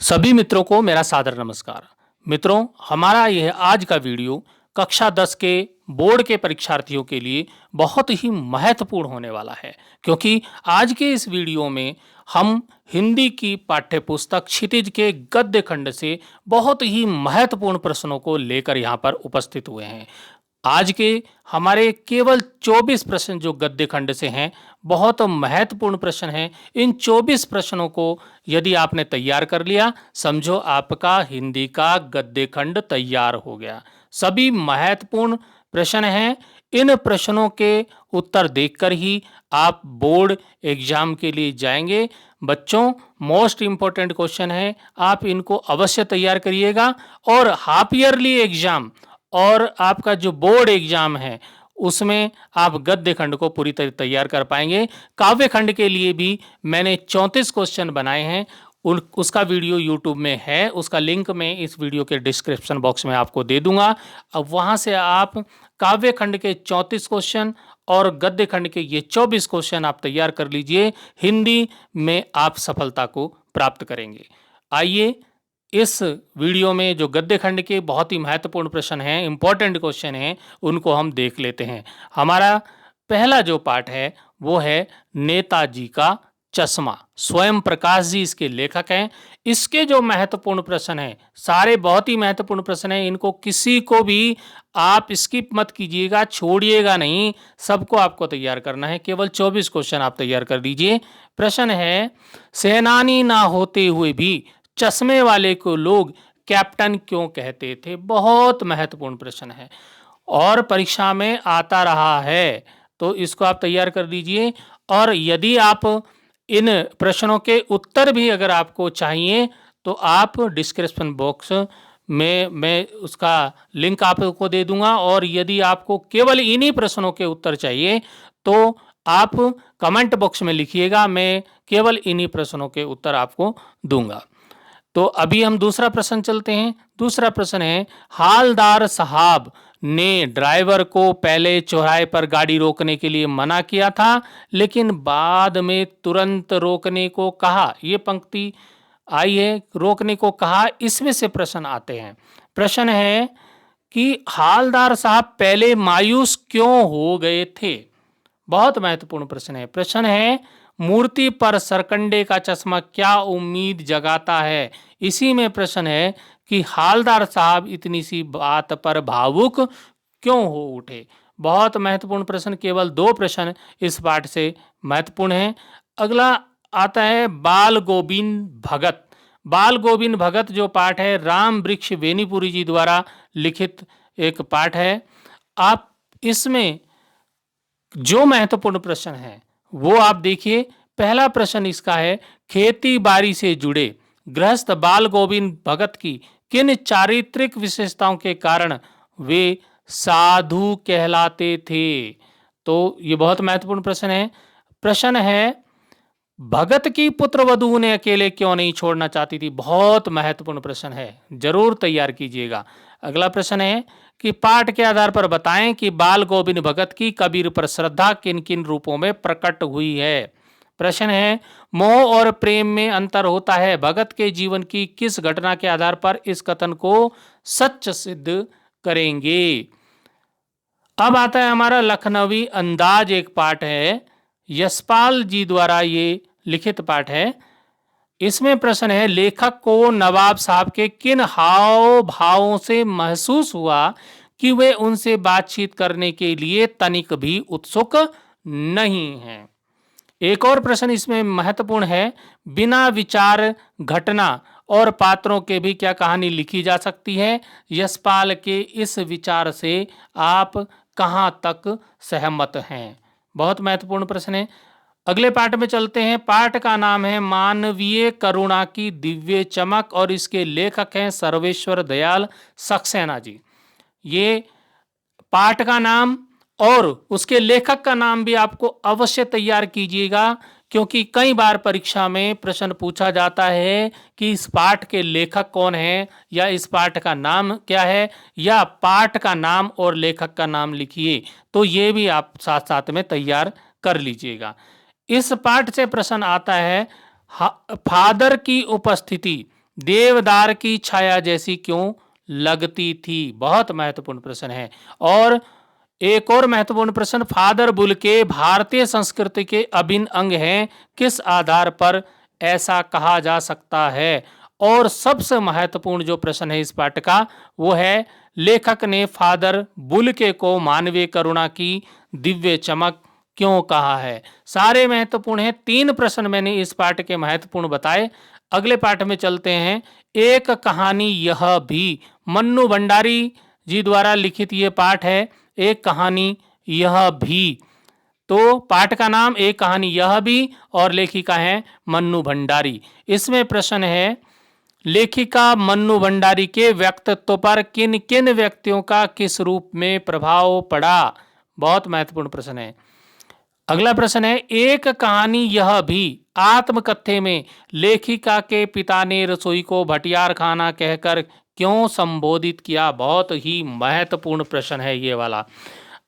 सभी मित्रों को मेरा सादर नमस्कार। मित्रों, हमारा यह आज का वीडियो कक्षा 10 के बोर्ड के परीक्षार्थियों के लिए बहुत ही महत्वपूर्ण होने वाला है, क्योंकि आज के इस वीडियो में हम हिंदी की पाठ्य पुस्तक क्षितिज के गद्य खंड से बहुत ही महत्वपूर्ण प्रश्नों को लेकर यहाँ पर उपस्थित हुए हैं। आज के हमारे केवल 24 प्रश्न जो गद्य खंड से हैं, बहुत महत्वपूर्ण प्रश्न हैं। इन 24 प्रश्नों को यदि आपने तैयार कर लिया, समझो आपका हिंदी का गद्य खंड तैयार हो गया। सभी महत्वपूर्ण प्रश्न हैं। इन प्रश्नों के उत्तर देखकर ही आप बोर्ड एग्जाम के लिए जाएंगे। बच्चों, मोस्ट इंपॉर्टेंट क्वेश्चन है, आप इनको अवश्य तैयार करिएगा। और हाफ ईयरली एग्जाम और आपका जो बोर्ड एग्जाम है उसमें आप गद्य खंड को पूरी तरह तैयार कर पाएंगे। काव्य खंड के लिए भी मैंने 34 क्वेश्चन बनाए हैं, उसका वीडियो यूट्यूब में है, उसका लिंक मैं इस वीडियो के डिस्क्रिप्शन बॉक्स में आपको दे दूंगा। अब वहां से आप काव्य खंड के 34 क्वेश्चन और गद्य खंड के ये 24 क्वेश्चन आप तैयार कर लीजिए। हिंदी में आप सफलता को प्राप्त करेंगे। आइए इस वीडियो में जो गद्य खंड के बहुत ही महत्वपूर्ण प्रश्न हैं, इंपॉर्टेंट क्वेश्चन हैं, उनको हम देख लेते हैं। हमारा पहला जो पाठ है वो है नेताजी का चश्मा। स्वयं प्रकाश जी इसके लेखक हैं। इसके जो महत्वपूर्ण प्रश्न हैं, सारे बहुत ही महत्वपूर्ण प्रश्न हैं, इनको किसी को भी आप स्किप मत कीजिएगा, छोड़िएगा नहीं, सबको आपको तैयार करना है। केवल 24 क्वेश्चन आप तैयार कर दीजिए। प्रश्न है, सेनानी ना होते हुए भी चश्मे वाले को लोग कैप्टन क्यों कहते थे? बहुत महत्वपूर्ण प्रश्न है और परीक्षा में आता रहा है, तो इसको आप तैयार कर दीजिए। और यदि आप इन प्रश्नों के उत्तर भी अगर आपको चाहिए तो आप डिस्क्रिप्शन बॉक्स में मैं उसका लिंक आपको दे दूंगा। और यदि आपको केवल इन्हीं प्रश्नों के उत्तर चाहिए तो आप कमेंट बॉक्स में लिखिएगा, मैं केवल इन्हीं प्रश्नों के उत्तर आपको दूंगा। तो अभी हम दूसरा प्रश्न चलते हैं। दूसरा प्रश्न है, हालदार साहब ने ड्राइवर को पहले चौराहे पर गाड़ी रोकने के लिए मना किया था, लेकिन बाद में तुरंत रोकने को कहा। ये पंक्ति आई है, रोकने को कहा, इसमें से प्रश्न आते हैं। प्रश्न है कि हालदार साहब पहले मायूस क्यों हो गए थे? बहुत महत्वपूर्ण प्रश्न है। प्रश्न है, मूर्ति पर सरकंडे का चश्मा क्या उम्मीद जगाता है? इसी में प्रश्न है कि हालदार साहब इतनी सी बात पर भावुक क्यों हो उठे? बहुत महत्वपूर्ण प्रश्न, केवल 2 प्रश्न इस पाठ से महत्वपूर्ण हैं। अगला आता है बाल गोविंद भगत। बाल गोविंद भगत जो पाठ है, राम वृक्ष बेनीपुरी जी द्वारा लिखित एक पाठ है। आप इसमें जो महत्वपूर्ण प्रश्न है वो आप देखिए। पहला प्रश्न इसका है, खेती बाड़ी से जुड़े गृहस्थ बाल गोविंद भगत की किन चारित्रिक विशेषताओं के कारण वे साधु कहलाते थे? तो ये बहुत महत्वपूर्ण प्रश्न है। प्रश्न है, भगत की पुत्र वधू ने अकेले क्यों नहीं छोड़ना चाहती थी? बहुत महत्वपूर्ण प्रश्न है, जरूर तैयार कीजिएगा। अगला प्रश्न है कि पाठ के आधार पर बताएं कि बाल गोविंद भगत की कबीर पर श्रद्धा किन किन रूपों में प्रकट हुई है। प्रश्न है, मोह और प्रेम में अंतर होता है, भगत के जीवन की किस घटना के आधार पर इस कथन को सच सिद्ध करेंगे? अब आता है हमारा लखनवी अंदाज, एक पाठ है, यशपाल जी द्वारा ये लिखित पाठ है। इसमें प्रश्न है, लेखक को नवाब साहब के किन हाव भावों से महसूस हुआ कि वे उनसे बातचीत करने के लिए तनिक भी उत्सुक नहीं हैं? एक और प्रश्न इसमें महत्वपूर्ण है, बिना विचार घटना और पात्रों के भी क्या कहानी लिखी जा सकती है? यशपाल के इस विचार से आप कहां तक सहमत हैं? बहुत महत्वपूर्ण प्रश्न है। अगले पाठ में चलते हैं। पाठ का नाम है मानवीय करुणा की दिव्य चमक और इसके लेखक हैं सर्वेश्वर दयाल सक्सेना जी। ये पाठ का नाम और उसके लेखक का नाम भी आपको अवश्य तैयार कीजिएगा, क्योंकि कई बार परीक्षा में प्रश्न पूछा जाता है कि इस पाठ के लेखक कौन है, या इस पाठ का नाम क्या है, या पाठ का नाम और लेखक का नाम लिखिए। तो ये भी आप साथ साथ में तैयार कर लीजिएगा। इस पाठ से प्रश्न आता है, फादर की उपस्थिति देवदार की छाया जैसी क्यों लगती थी? बहुत महत्वपूर्ण प्रश्न है। और एक और महत्वपूर्ण प्रश्न, फादर बुल्के भारतीय संस्कृति के अभिन्न अंग हैं, किस आधार पर ऐसा कहा जा सकता है? और सबसे महत्वपूर्ण जो प्रश्न है इस पाठ का वो है, लेखक ने फादर बुल्के को मानवीय करुणा की दिव्य चमक क्यों कहा है? सारे महत्वपूर्ण हैं। 3 प्रश्न मैंने इस पाठ के महत्वपूर्ण बताए। अगले पाठ में चलते हैं। एक कहानी यह भी, मन्नू भंडारी जी द्वारा लिखित ये पाठ है, एक कहानी यह भी। तो पाठ का नाम एक कहानी यह भी और लेखिका है मन्नू भंडारी। इसमें प्रश्न है, लेखिका मन्नू भंडारी के व्यक्तित्व पर किन किन व्यक्तियों का किस रूप में प्रभाव पड़ा? बहुत महत्वपूर्ण प्रश्न है। अगला प्रश्न है, एक कहानी यह भी आत्मकथ्य में लेखिका के पिता ने रसोई को भटियार खाना कहकर क्यों संबोधित किया? बहुत ही महत्वपूर्ण प्रश्न है ये वाला।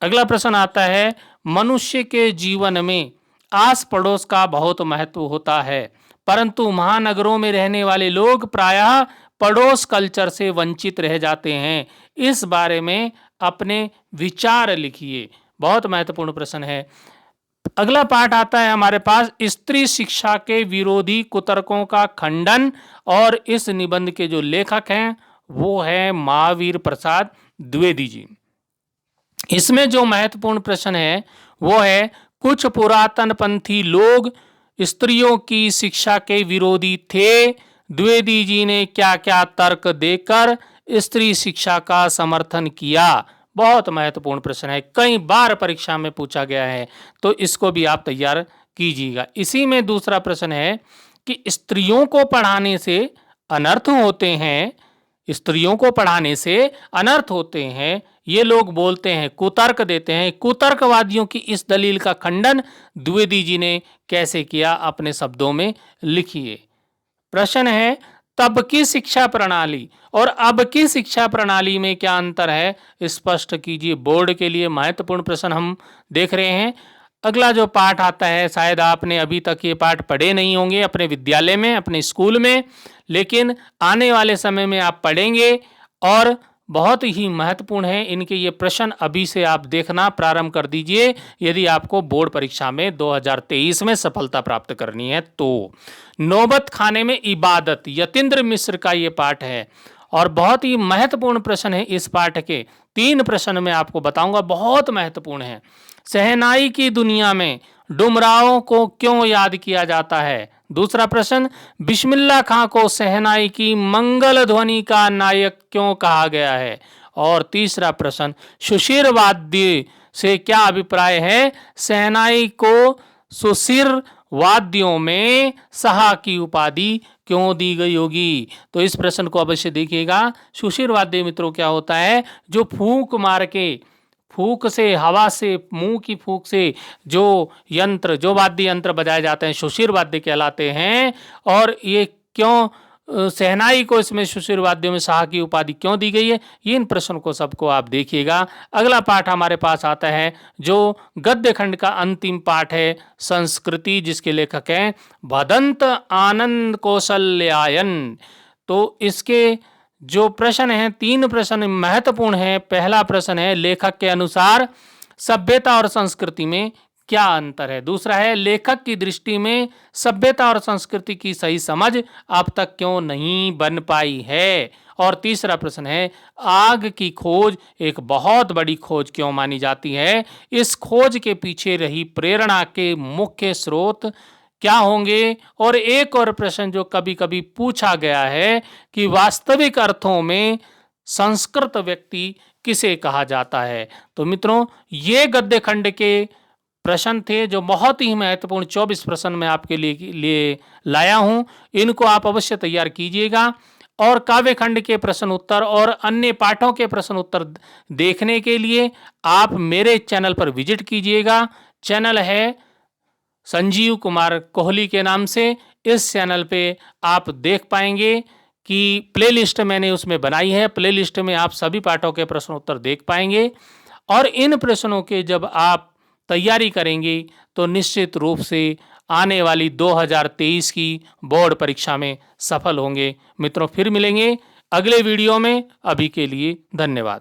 अगला प्रश्न आता है, मनुष्य के जीवन में आस पड़ोस का बहुत महत्व होता है, परंतु महानगरों में रहने वाले लोग प्रायः पड़ोस कल्चर से वंचित रह जाते हैं। इस बारे में अपने विचार लिखिए। बहुत महत्वपूर्ण प्रश्न है। अगला पाठ आता है हमारे पास, स्त्री शिक्षा के विरोधी कुतर्कों का खंडन, और इस निबंध के जो लेखक हैं वो है महावीर प्रसाद द्विवेदी जी। इसमें जो महत्वपूर्ण प्रश्न है वो है, कुछ पुरातन पंथी लोग स्त्रियों की शिक्षा के विरोधी थे। द्विवेदी जी ने क्या क्या तर्क देकर स्त्री शिक्षा का समर्थन किया? बहुत महत्वपूर्ण प्रश्न है, कई बार परीक्षा में पूछा गया है, तो इसको भी आप तैयार कीजिएगा। इसी में दूसरा प्रश्न है कि स्त्रियों को पढ़ाने से अनर्थ होते हैं, स्त्रियों को पढ़ाने से अनर्थ होते हैं, ये लोग बोलते हैं, कुतर्क देते हैं। कुतर्कवादियों की इस दलील का खंडन द्विवेदी जी ने कैसे किया? अपने शब्दों में लिखिए। प्रश्न है, तब की शिक्षा प्रणाली और अब की शिक्षा प्रणाली में क्या अंतर है? स्पष्ट कीजिए। बोर्ड के लिए महत्वपूर्ण प्रश्न हम देख रहे हैं। अगला जो पाठ आता है, शायद आपने अभी तक ये पाठ पढ़े नहीं होंगे अपने विद्यालय में, अपने स्कूल में, लेकिन आने वाले समय में आप पढ़ेंगे और बहुत ही महत्वपूर्ण है। इनके ये प्रश्न अभी से आप देखना प्रारंभ कर दीजिए यदि आपको बोर्ड परीक्षा में 2023 में सफलता प्राप्त करनी है तो। नौबत खाने में इबादत, यतीन्द्र मिश्र का ये पाठ है और बहुत ही महत्वपूर्ण प्रश्न है इस पाठ के। 3 प्रश्न मैं आपको बताऊंगा, बहुत महत्वपूर्ण है। शहनाई की दुनिया में डुमराव को क्यों याद किया जाता है? दूसरा प्रश्न, बिस्मिल्लाह खां को शहनाई की मंगल ध्वनि का नायक क्यों कहा गया है? और तीसरा प्रश्न, सुशिर वाद्य से क्या अभिप्राय है? शहनाई को सुशिर वाद्यों में शाह की उपाधि क्यों दी गई होगी? तो इस प्रश्न को अवश्य देखिएगा। सुशिर वाद्य मित्रों क्या होता है? जो फूंक मार के, फूंक से, हवा से, मुंह की फूंक से जो यंत्र, जो वाद्य यंत्र बजाए जाते हैं सुशिर वाद्य कहलाते हैं। और ये क्यों शहनाई को इसमें सुशिर वाद्यों में शाह की उपाधि क्यों दी गई है? ये इन प्रश्न को सबको आप देखिएगा। अगला पाठ हमारे पास आता है जो गद्य खंड का अंतिम पाठ है, संस्कृति, जिसके लेखक हैं भदंत आनंद कौशल्यायन। तो इसके जो प्रश्न हैं, 3 प्रश्न महत्वपूर्ण हैं। पहला प्रश्न है, लेखक के अनुसार सभ्यता और संस्कृति में क्या अंतर है? दूसरा है, लेखक की दृष्टि में सभ्यता और संस्कृति की सही समझ अब तक क्यों नहीं बन पाई है? और तीसरा प्रश्न है, आग की खोज एक बहुत बड़ी खोज क्यों मानी जाती है? इस खोज के पीछे रही प्रेरणा के मुख्य स्रोत क्या होंगे? और एक और प्रश्न जो कभी कभी पूछा गया है कि वास्तविक अर्थों में संस्कृत व्यक्ति किसे कहा जाता है? तो मित्रों, ये गद्य खंड के प्रश्न थे जो बहुत ही महत्वपूर्ण 24 प्रश्न मैं आपके लिए लाया हूं। इनको आप अवश्य तैयार कीजिएगा और काव्य खंड के प्रश्न उत्तर और अन्य पाठों के प्रश्न उत्तर देखने के लिए आप मेरे चैनल पर विजिट कीजिएगा। चैनल है संजीव कुमार कोहली के नाम से। इस चैनल पे आप देख पाएंगे कि प्लेलिस्ट मैंने उसमें बनाई है। प्लेलिस्ट में आप सभी पाठों के प्रश्न उत्तर देख पाएंगे और इन प्रश्नों के जब आप तैयारी करेंगे तो निश्चित रूप से आने वाली 2023 की बोर्ड परीक्षा में सफल होंगे। मित्रों, फिर मिलेंगे अगले वीडियो में। अभी के लिए धन्यवाद।